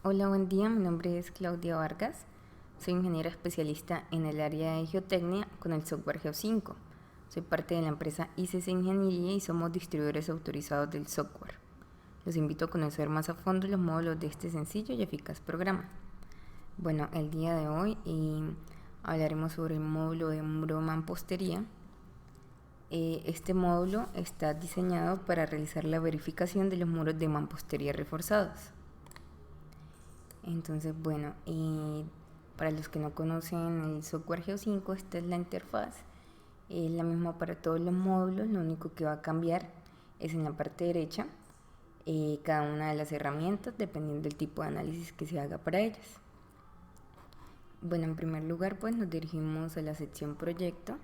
Hola, buen día. Mi nombre es Claudia Vargas. Soy ingeniera especialista en el área de geotecnia con el software Geo5. Soy parte de la empresa ICC Ingeniería y somos distribuidores autorizados del software. Los invito a conocer más a fondo los módulos de este sencillo y eficaz programa. Bueno, el día de hoy hablaremos sobre el módulo de muro de mampostería. Este módulo está diseñado para realizar la verificación de los muros de mampostería reforzados. Entonces, bueno, para los que no conocen el software Geo5, esta es la interfaz. Es la misma para todos los módulos, lo único que va a cambiar es en la parte derecha cada una de las herramientas dependiendo del tipo de análisis que se haga para ellas. Bueno, en primer lugar, pues nos dirigimos a la sección proyecto.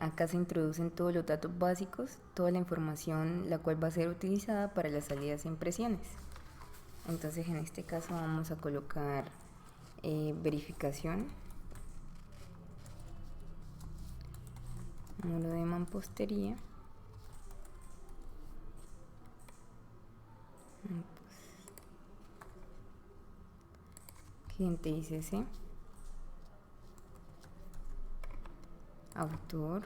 Acá se introducen todos los datos básicos, toda la información la cual va a ser utilizada para las salidas e impresiones. Entonces en este caso vamos a colocar verificación, muro de mampostería, cliente ICC, autor.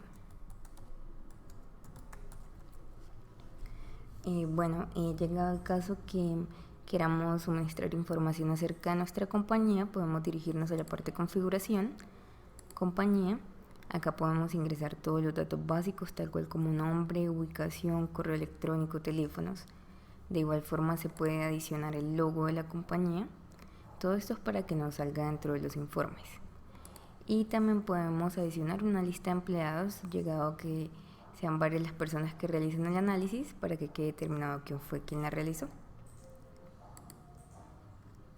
Llegado el caso que queramos suministrar información acerca de nuestra compañía, podemos dirigirnos a la parte de configuración, compañía. Acá podemos ingresar todos los datos básicos, tal cual como nombre, ubicación, correo electrónico, teléfonos. De igual forma se puede adicionar el logo de la compañía. Todo esto es para que nos salga dentro de los informes. Y también podemos adicionar una lista de empleados, llegado que sean varias las personas que realizan el análisis para que quede determinado quién fue quien la realizó.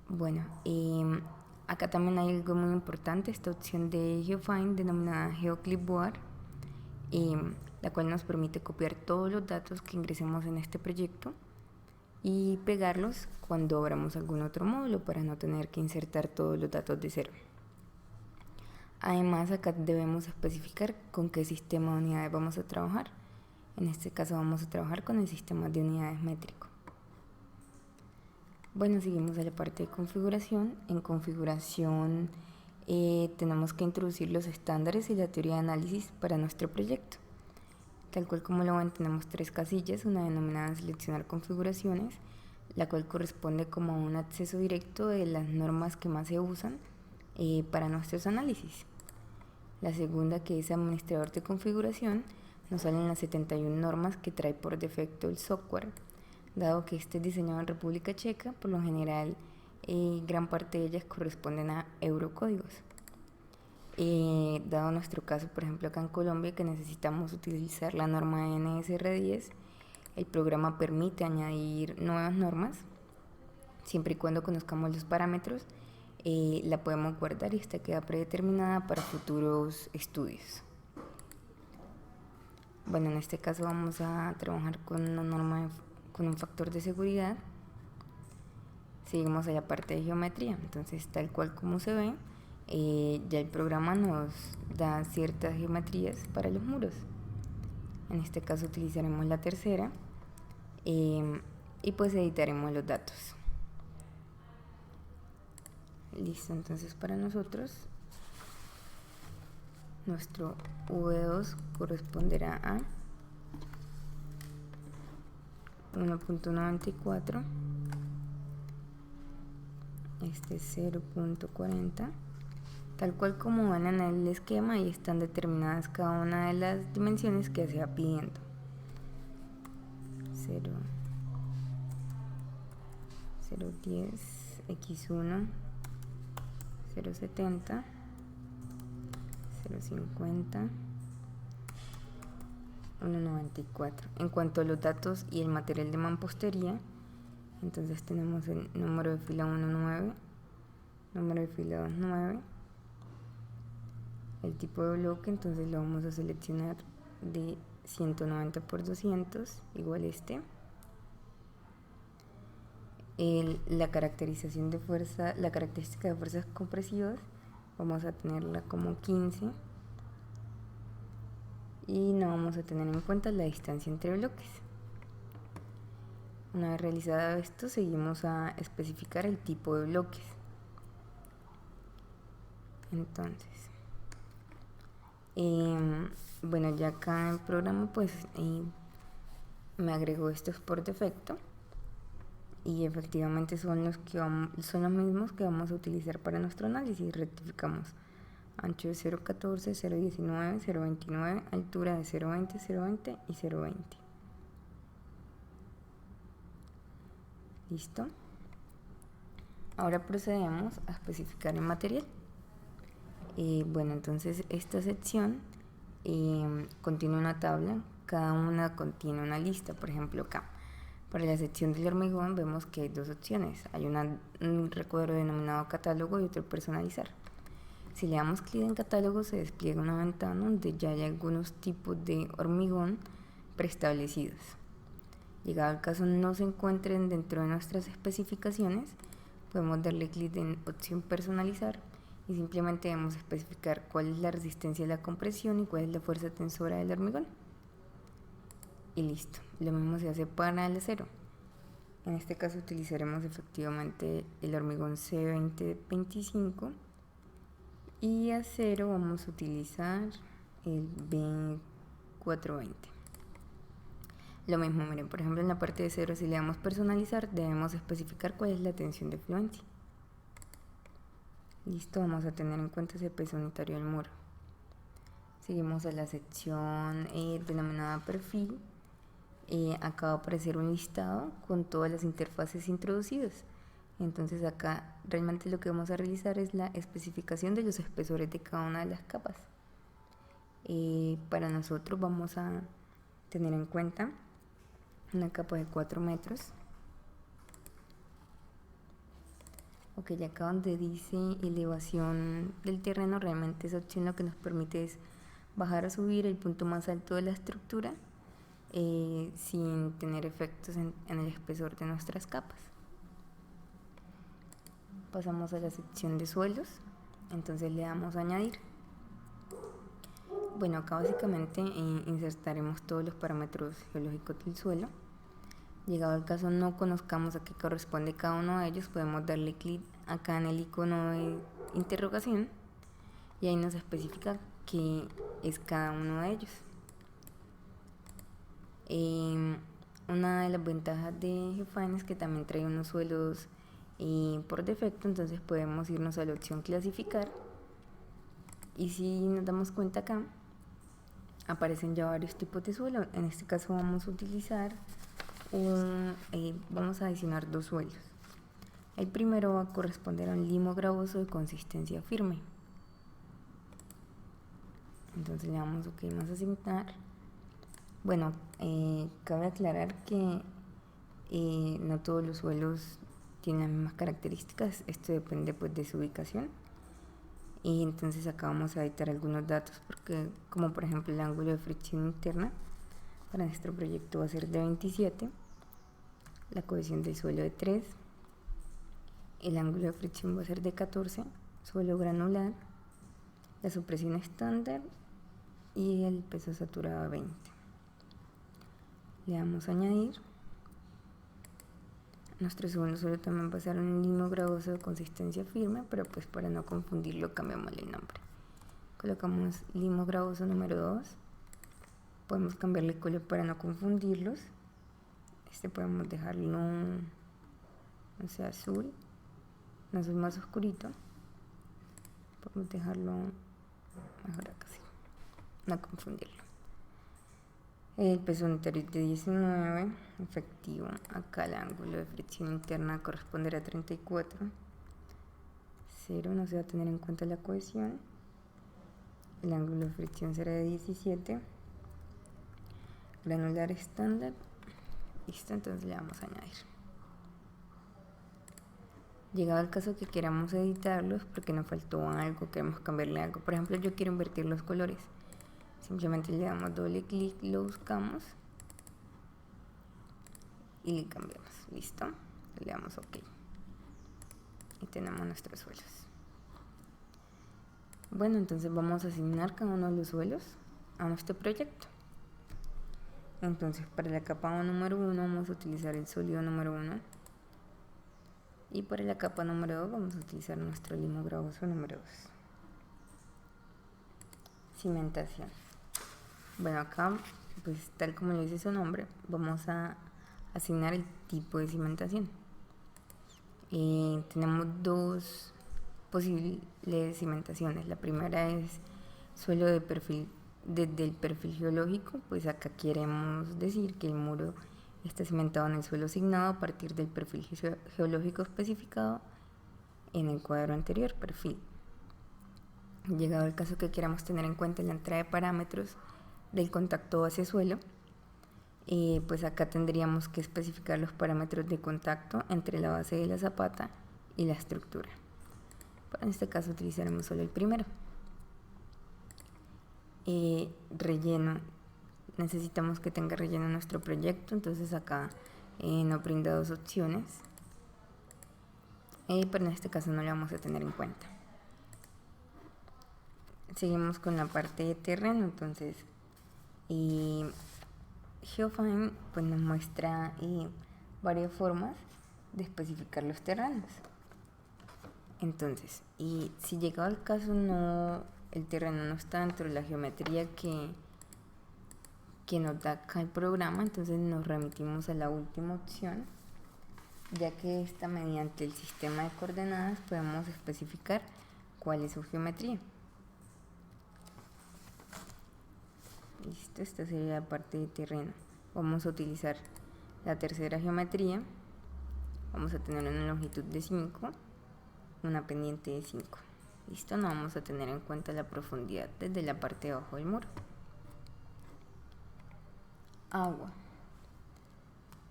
Bueno, acá también hay algo muy importante, esta opción de GeoFind denominada GeoClipboard, la cual nos permite copiar todos los datos que ingresemos en este proyecto y pegarlos cuando abramos algún otro módulo para no tener que insertar todos los datos de cero. Además, acá debemos especificar con qué sistema de unidades vamos a trabajar. En este caso vamos a trabajar con el sistema de unidades métrico. Bueno, seguimos a la parte de configuración. En configuración tenemos que introducir los estándares y la teoría de análisis para nuestro proyecto. Tal cual como lo ven, tenemos tres casillas, una denominada seleccionar configuraciones, la cual corresponde como a un acceso directo de las normas que más se usan para nuestros análisis. La segunda, que es administrador de configuración, nos salen las 71 normas que trae por defecto el software. Dado que este es diseñado en República Checa, por lo general gran parte de ellas corresponden a eurocódigos. Dado nuestro caso, por ejemplo acá en Colombia, que necesitamos utilizar la norma NSR10, el programa permite añadir nuevas normas, siempre y cuando conozcamos los parámetros. La podemos guardar y esta queda predeterminada para futuros estudios. Bueno, en este caso vamos a trabajar con una norma con un factor de seguridad. Seguimos a la parte de geometría, entonces tal cual como se ve, ya el programa nos da ciertas geometrías para los muros. En este caso utilizaremos la tercera y pues editaremos los datos. Listo, entonces para nosotros nuestro V2 corresponderá a 1.94, este 0.40, tal cual como van en el esquema y están determinadas cada una de las dimensiones que se va pidiendo. 0.10, x1, 0.70, 0.50, 1.94. En cuanto a los datos y el material de mampostería, entonces tenemos el número de fila 1.9, número de fila 2.9, el tipo de bloque, entonces lo vamos a seleccionar de 190 por 200 igual la caracterización de fuerza, la característica de fuerzas compresivas vamos a tenerla como 15 y no vamos a tener en cuenta la distancia entre bloques. Una vez realizado esto, seguimos a especificar el tipo de bloques. Entonces, bueno, ya acá en el programa pues me agregó estos por defecto y efectivamente son los mismos que vamos a utilizar para nuestro análisis. Rectificamos ancho de 0.14, 0.19, 0.29, altura de 0.20, 0.20 y 0.20. Listo. Ahora procedemos a especificar el material. Bueno, entonces esta sección contiene una tabla, cada una contiene una lista. Por ejemplo, acá para la sección del hormigón vemos que hay dos opciones, hay un recuadro denominado catálogo y otro personalizar. Si le damos clic en catálogo, se despliega una ventana donde ya hay algunos tipos de hormigón preestablecidos. Llegado el caso no se encuentren dentro de nuestras especificaciones, podemos darle clic en opción personalizar y simplemente debemos especificar cuál es la resistencia de la compresión y cuál es la fuerza tensora del hormigón. Y listo. Lo mismo se hace para el acero. En este caso utilizaremos efectivamente el hormigón C2025 y acero vamos a utilizar el B420. Lo mismo, miren, por ejemplo en la parte de acero, si le damos personalizar, debemos especificar cuál es la tensión de fluencia. Listo, vamos a tener en cuenta ese peso unitario del muro. Seguimos a la sección denominada perfil. Acá va a aparecer un listado con todas las interfaces introducidas. Entonces acá realmente lo que vamos a realizar es la especificación de los espesores de cada una de las capas. Para nosotros vamos a tener en cuenta una capa de 4 metros. Ok, ya acá donde dice elevación del terreno, realmente esa opción lo que nos permite es bajar o subir el punto más alto de la estructura sin tener efectos en el espesor de nuestras capas. Pasamos a la sección de suelos, entonces le damos a añadir. Bueno, acá básicamente insertaremos todos los parámetros geológicos del suelo. Llegado el caso no conozcamos a qué corresponde cada uno de ellos, podemos darle clic acá en el icono de interrogación y ahí nos especifica qué es cada uno de ellos. Una de las ventajas de GeoFine es que también trae unos suelos por defecto, entonces podemos irnos a la opción clasificar y si nos damos cuenta acá aparecen ya varios tipos de suelo. En este caso vamos a utilizar vamos a adicionar dos suelos. El primero va a corresponder a un limo gravoso de consistencia firme. Entonces le damos OK más asignar. Bueno, cabe aclarar que no todos los suelos tienen las mismas características, esto depende pues de su ubicación. Y entonces acá vamos a editar algunos datos porque, como por ejemplo el ángulo de fricción interna para nuestro proyecto va a ser de 27, la cohesión del suelo de 3, el ángulo de fricción va a ser de 14, suelo granular, la supresión estándar y el peso saturado a 20. Le damos a añadir. Nuestro segundo suelo también va a ser un limo gravoso de consistencia firme, pero pues para no confundirlo cambiamos el nombre. Colocamos limo gravoso número 2. Podemos cambiarle el color para no confundirlos. Este podemos dejarlo, no sé, azul. No es más oscurito. Podemos dejarlo mejor acá, sí. No confundirlo. El peso unitario de 19, efectivo. Acá el ángulo de fricción interna corresponderá a 34. 0, no se va a tener en cuenta la cohesión. El ángulo de fricción será de 17. Granular estándar. Listo, entonces le vamos a añadir. Llegado el caso que queramos editarlos porque nos faltó algo, queremos cambiarle algo. Por ejemplo, yo quiero invertir los colores. Simplemente le damos doble clic, lo buscamos y le cambiamos. Listo, le damos OK y tenemos nuestros suelos. Bueno, entonces vamos a asignar cada uno de los suelos a nuestro proyecto. Entonces para la capa número 1 vamos a utilizar el sólido número 1 y para la capa número 2 vamos a utilizar nuestro limo gravoso número 2. Cimentación. Bueno, acá pues tal como lo dice su nombre, vamos a asignar el tipo de cimentación. Tenemos dos posibles cimentaciones. La primera es suelo de perfil. Desde el perfil geológico, pues acá queremos decir que el muro está cimentado en el suelo asignado a partir del perfil geológico especificado en el cuadro anterior, perfil. Llegado el caso que queramos tener en cuenta la entrada de parámetros del contacto base-suelo, pues acá tendríamos que especificar los parámetros de contacto entre la base de la zapata y la estructura. Pero en este caso utilizaremos solo el primero. Relleno. Necesitamos que tenga relleno nuestro proyecto, entonces acá nos brinda dos opciones, pero en este caso no lo vamos a tener en cuenta. Seguimos con la parte de terreno, entonces GeoFine pues nos muestra varias formas de especificar los terrenos. Entonces, y si llegado el caso el terreno no está dentro de la geometría que nos da acá el programa, entonces nos remitimos a la última opción, ya que esta mediante el sistema de coordenadas podemos especificar cuál es su geometría. Listo, esta sería la parte de terreno. Vamos a utilizar la tercera geometría. Vamos a tener una longitud de 5, una pendiente de 5. Listo, no vamos a tener en cuenta la profundidad desde la parte de abajo del muro. Agua.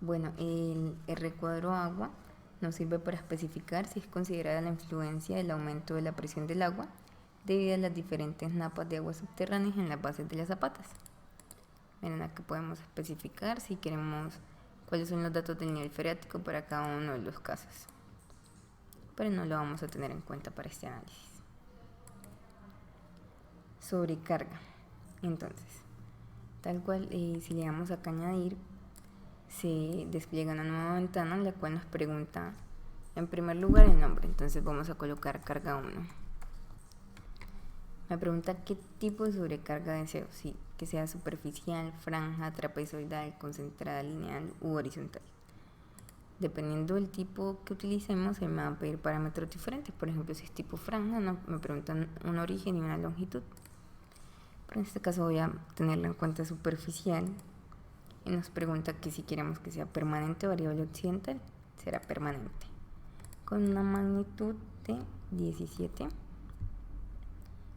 Bueno, el recuadro agua nos sirve para especificar si es considerada la influencia del aumento de la presión del agua debido a las diferentes napas de agua subterráneas en las bases de las zapatas. Miren, acá podemos especificar si queremos cuáles son los datos del nivel freático para cada uno de los casos, pero no lo vamos a tener en cuenta para este análisis. Sobrecarga. Entonces, tal cual, si le damos acá añadir, se despliega una nueva ventana en la cual nos pregunta en primer lugar el nombre. Entonces vamos a colocar carga 1. Me pregunta qué tipo de sobrecarga deseo, sí, que sea superficial, franja, trapezoidal, concentrada, lineal u horizontal. Dependiendo del tipo que utilicemos, se me va a pedir parámetros diferentes. Por ejemplo, si es tipo franja, me preguntan un origen y una longitud. Pero en este caso voy a tenerla en cuenta superficial. Y nos pregunta que si queremos que sea permanente o variable occidental, será permanente. Con una magnitud de 17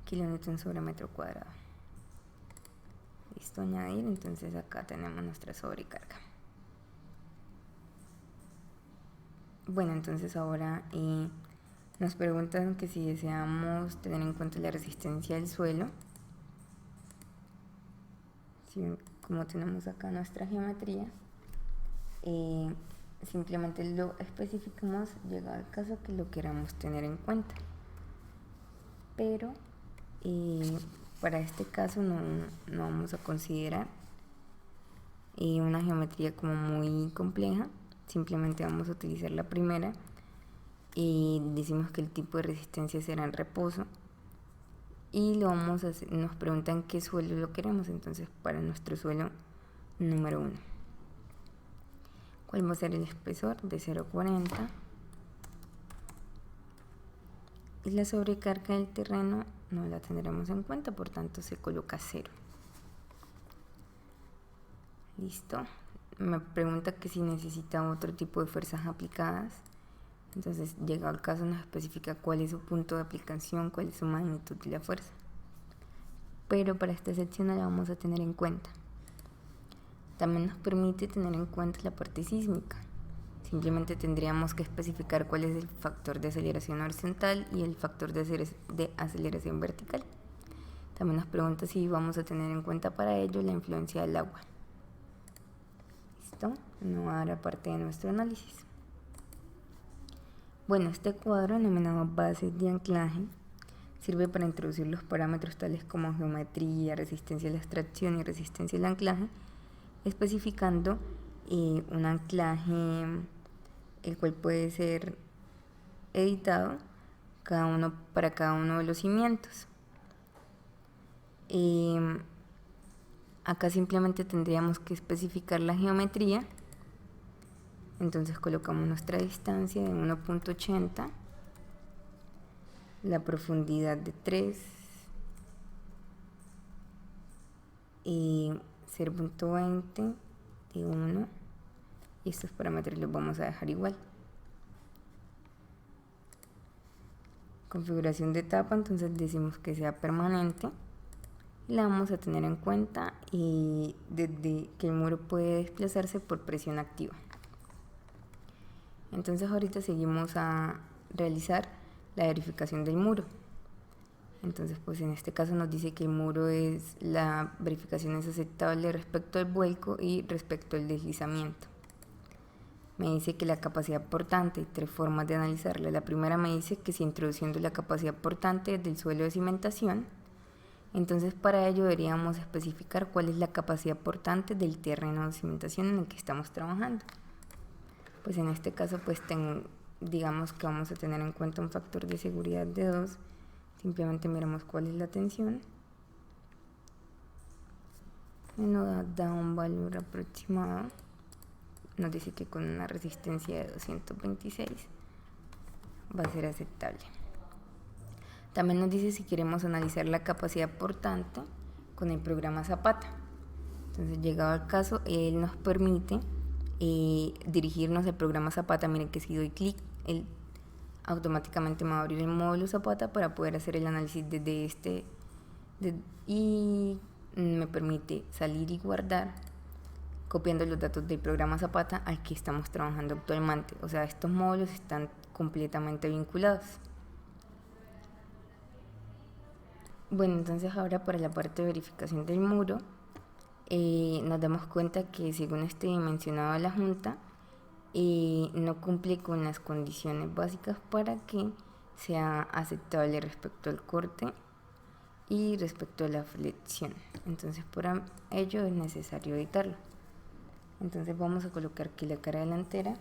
kilonewton sobre metro cuadrado. Listo, añadir. Entonces acá tenemos nuestra sobrecarga. Bueno, entonces ahora nos preguntan que si deseamos tener en cuenta la resistencia del suelo. Como tenemos acá nuestra geometría, simplemente lo especificamos llegado al caso que lo queramos tener en cuenta. Pero para este caso no vamos a considerar una geometría como muy compleja. Simplemente vamos a utilizar la primera y decimos que el tipo de resistencia será en reposo y lo vamos a hacer, nos preguntan qué suelo lo queremos, entonces para nuestro suelo número 1, ¿cuál va a ser el espesor? De 0,40 y la sobrecarga del terreno no la tendremos en cuenta, por tanto se coloca 0. Listo. Me pregunta que si necesita otro tipo de fuerzas aplicadas, entonces llegado al caso nos especifica cuál es su punto de aplicación, cuál es su magnitud de la fuerza, pero para esta sección no la vamos a tener en cuenta. También nos permite tener en cuenta la parte sísmica. Simplemente tendríamos que especificar cuál es el factor de aceleración horizontal y el factor de aceleración vertical. También nos pregunta si vamos a tener en cuenta para ello la influencia del agua. Listo, no hará parte de nuestro análisis. Bueno, este cuadro denominado bases de anclaje sirve para introducir los parámetros tales como geometría, resistencia a la extracción y resistencia al anclaje especificando un anclaje el cual puede ser editado para cada uno de los cimientos. Acá simplemente tendríamos que especificar la geometría. Entonces colocamos nuestra distancia de 1.80, la profundidad de 3 y 0.20 de 1, y estos parámetros los vamos a dejar igual. Configuración de etapa, entonces decimos que sea permanente, la vamos a tener en cuenta, y desde que el muro puede desplazarse por presión activa. Entonces ahorita seguimos a realizar la verificación del muro. Entonces pues en este caso nos dice que el muro la verificación es aceptable respecto al vuelco y respecto al deslizamiento. Me dice que la capacidad portante, hay 3 formas de analizarla. La primera me dice que si introduciendo la capacidad portante del suelo de cimentación, entonces para ello deberíamos especificar cuál es la capacidad portante del terreno de cimentación en el que estamos trabajando. Pues en este caso pues digamos que vamos a tener en cuenta un factor de seguridad de 2, simplemente miramos cuál es la tensión, nos da un valor aproximado, nos dice que con una resistencia de 226 va a ser aceptable. También nos dice si queremos analizar la capacidad portante con el programa Zapata. Entonces llegado al caso, él nos permite dirigirnos al programa Zapata. Miren que si doy clic, él automáticamente me va a abrir el módulo Zapata para poder hacer el análisis desde y me permite salir y guardar copiando los datos del programa Zapata al que estamos trabajando actualmente. O sea, estos módulos están completamente vinculados. Bueno, entonces ahora para la parte de verificación del muro, nos damos cuenta que según este dimensionado de la junta, no cumple con las condiciones básicas para que sea aceptable respecto al corte y respecto a la flexión. Entonces por ello es necesario editarlo. Entonces vamos a colocar que la cara delantera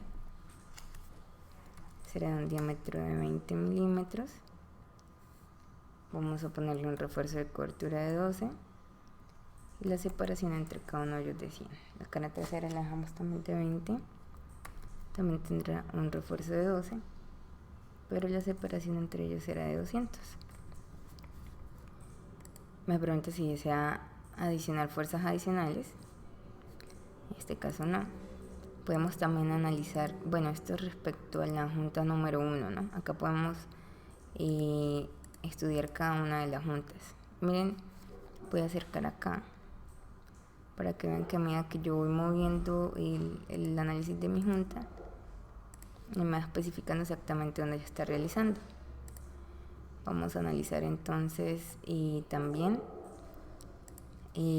será de un diámetro de 20 milímetros. Vamos a ponerle un refuerzo de cobertura de 12 y la separación entre cada uno de ellos de 100. La cara trasera la dejamos también de 20, también tendrá un refuerzo de 12, pero la separación entre ellos será de 200. Me pregunta si desea adicionar fuerzas adicionales. En este caso no. Podemos también analizar, bueno, esto respecto a la junta número 1, ¿no? Acá podemos estudiar cada una de las juntas. Miren, voy a acercar acá para que vean que a medida que yo voy moviendo el análisis de mi junta, me va especificando exactamente dónde ya está realizando. Vamos a analizar entonces también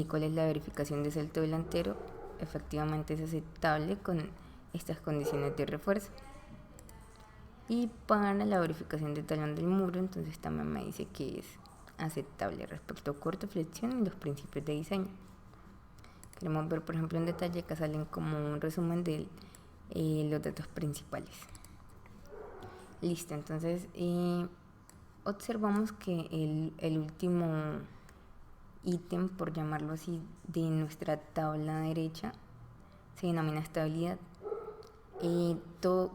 cuál es la verificación de salto delantero. Efectivamente es aceptable con estas condiciones de refuerzo. Y para la verificación de talón del muro, entonces también me dice que es aceptable respecto a corte, flexión y los principios de diseño. Queremos ver, por ejemplo, en detalle, que salen como un resumen de los datos principales. Listo, entonces observamos que el último ítem, por llamarlo así, de nuestra tabla derecha se denomina estabilidad.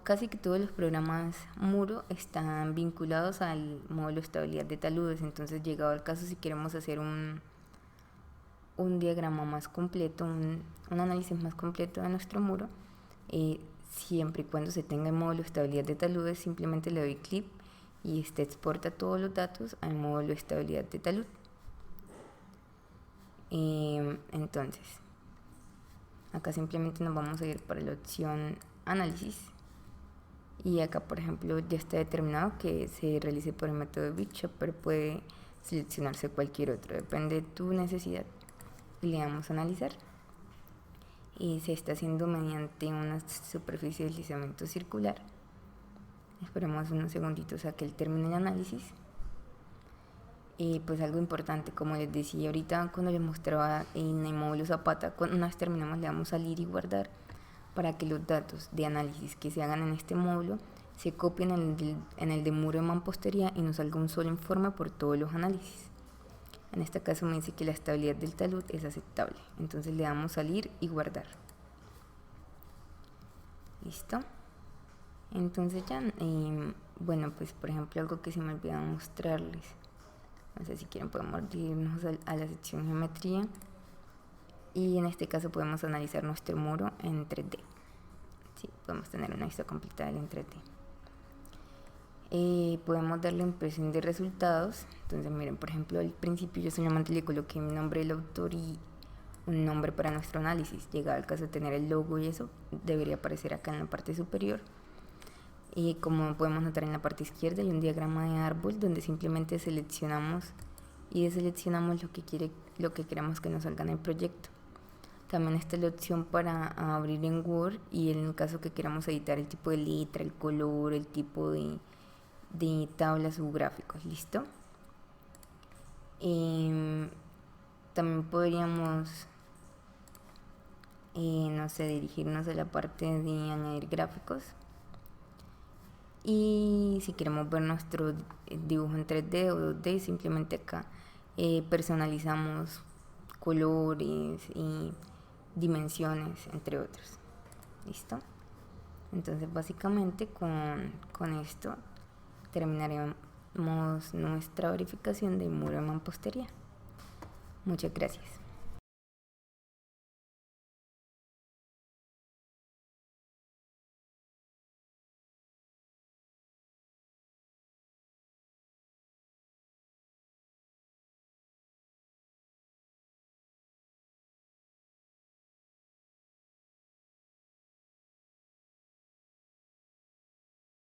Casi que todos los programas muro están vinculados al módulo de estabilidad de taludes. Entonces, llegado al caso, si queremos hacer un diagrama más completo, un análisis más completo de nuestro muro, siempre y cuando se tenga el módulo de estabilidad de taludes, simplemente le doy clic y este exporta todos los datos al módulo de estabilidad de talud. Entonces, acá simplemente nos vamos a ir para la opción análisis, y acá, por ejemplo, ya está determinado que se realice por el método de Bishop, pero puede seleccionarse cualquier otro, depende de tu necesidad. Y le damos a analizar, y se está haciendo mediante una superficie de deslizamiento circular. Esperemos unos segunditos a que él termine el análisis. Pues algo importante, como les decía ahorita cuando les mostraba en el módulo Zapata, cuando una vez terminamos le damos salir y guardar para que los datos de análisis que se hagan en este módulo se copien en el de muro de mampostería y nos salga un solo informe por todos los análisis. En este caso me dice que la estabilidad del talud es aceptable, entonces le damos salir y guardar. ¿Listo? Entonces ya, bueno, pues por ejemplo algo que se me olvidó mostrarles, no sé si quieren podemos irnos a la sección geometría y en este caso podemos analizar nuestro muro en 3D. Sí, podemos tener una vista completa del en 3D. Podemos darle impresión de resultados. Entonces miren, por ejemplo al principio yo solamente le coloqué mi nombre del autor y un nombre para nuestro análisis. Llegado el caso de tener el logo y eso, debería aparecer acá en la parte superior. Y como podemos notar en la parte izquierda hay un diagrama de árbol donde simplemente seleccionamos y deseleccionamos lo que queramos que nos salga en el proyecto. También está la opción para abrir en Word y en el caso que queramos editar el tipo de letra, el color, el tipo de tablas o gráficos. ¿Listo? También podríamos no sé, dirigirnos a la parte de añadir gráficos y si queremos ver nuestro dibujo en 3D o 2D simplemente acá personalizamos colores y dimensiones entre otros. ¿Listo? Entonces básicamente con esto terminaremos nuestra verificación del muro de mampostería. Muchas gracias.